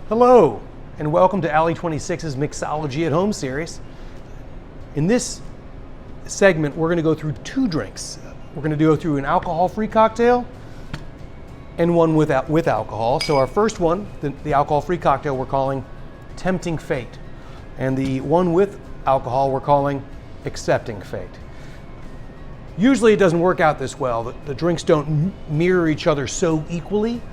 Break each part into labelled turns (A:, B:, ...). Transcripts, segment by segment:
A: Hello, and welcome to Alley 26's Mixology at Home series. In this segment, we're going to go through two drinks. We're going to go through an alcohol-free cocktail and one with alcohol. So our first one, the alcohol-free cocktail, we're calling Tempting Fate. And the one with alcohol, we're calling Accepting Fate. Usually it doesn't work out this well. The drinks don't mirror each other so equally,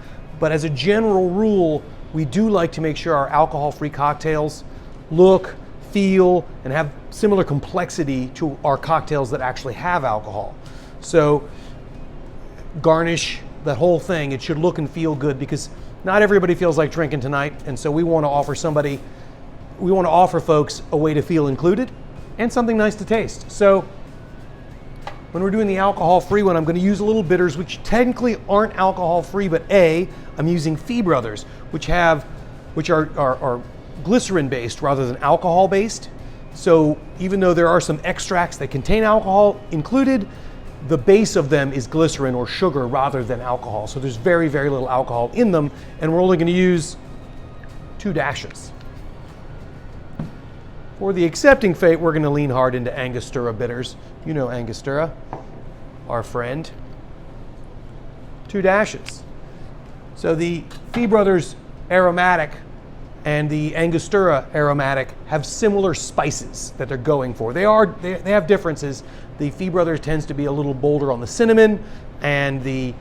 A: but as a general rule, we do like to make sure our alcohol-free cocktails look, feel, and have similar complexity to our cocktails that actually have alcohol. So garnish that whole thing. It should look and feel good because not everybody feels like drinking tonight, and so we want to offer folks a way to feel included and something nice to taste. So when we're doing the alcohol-free one, I'm going to use a little bitters, which technically aren't alcohol-free, but I'm using Fee Brothers, which are glycerin-based rather than alcohol-based. So even though there are some extracts that contain alcohol included, the base of them is glycerin or sugar rather than alcohol. So there's very, very little alcohol in them, and we're only going to use 2 dashes. For the Accepting Fate, we're going to lean hard into Angostura bitters. You know Angostura, our friend. 2 dashes. So the Fee Brothers aromatic and the Angostura aromatic have similar spices that they're going for. They have differences. The Fee Brothers tends to be a little bolder on the cinnamon, and the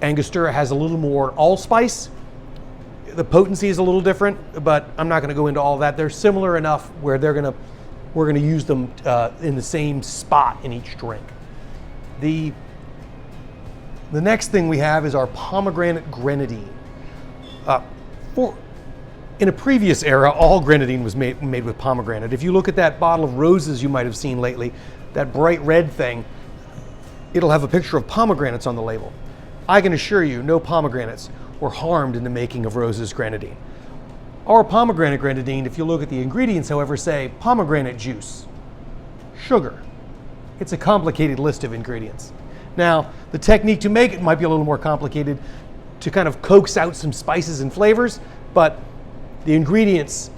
A: Angostura has a little more allspice. The potency is a little different, but I'm not going to go into all of that. They're similar enough where we're going to use them in the same spot in each drink. The next thing we have is our Pomegranate Grenadine. In a previous era, all Grenadine was made with pomegranate. If you look at that bottle of roses you might have seen lately, that bright red thing, it'll have a picture of pomegranates on the label. I can assure you, no pomegranates were harmed in the making of Rose's Grenadine. Our Pomegranate Grenadine, if you look at the ingredients, however, say pomegranate juice, sugar. It's a complicated list of ingredients. Now, the technique to make it might be a little more complicated to kind of coax out some spices and flavors, but the ingredients,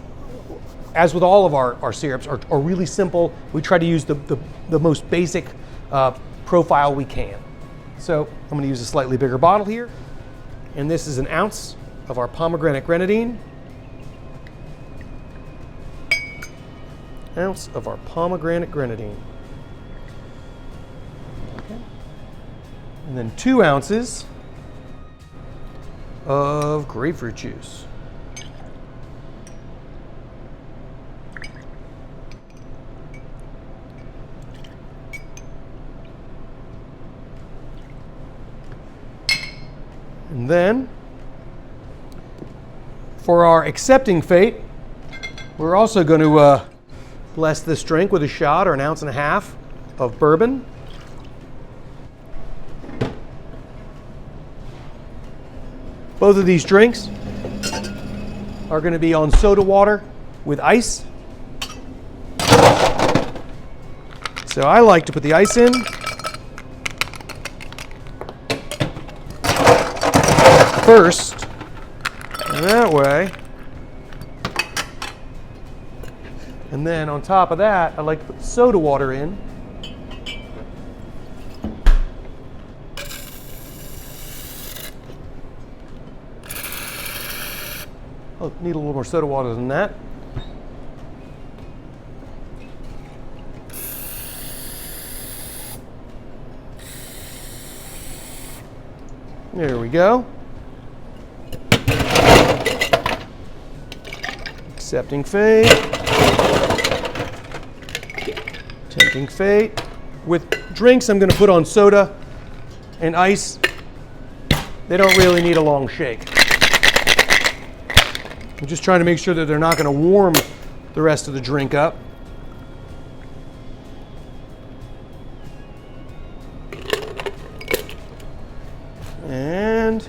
A: as with all of our syrups, are really simple. We try to use the most basic profile we can. So I'm going to use a slightly bigger bottle here. And this is 1 ounce of our Pomegranate Grenadine. 1 ounce of our Pomegranate Grenadine. Okay. And then 2 ounces of grapefruit juice. And then, for our Accepting Fate, we're also going to bless this drink with a shot or 1.5 ounces of bourbon. Both of these drinks are going to be on soda water with ice. So I like to put the ice in first, and that way. And then on top of that, I like to put soda water in. Oh, need a little more soda water than that. There we go. Accepting Fate. Tempting Fate. With drinks, I'm going to put on soda and ice. They don't really need a long shake. I'm just trying to make sure that they're not going to warm the rest of the drink up. And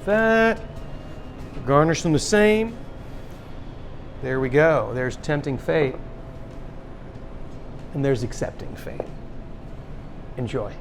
A: that, garnish them the same. There we go. There's tempting fate. And there's accepting fate. Enjoy.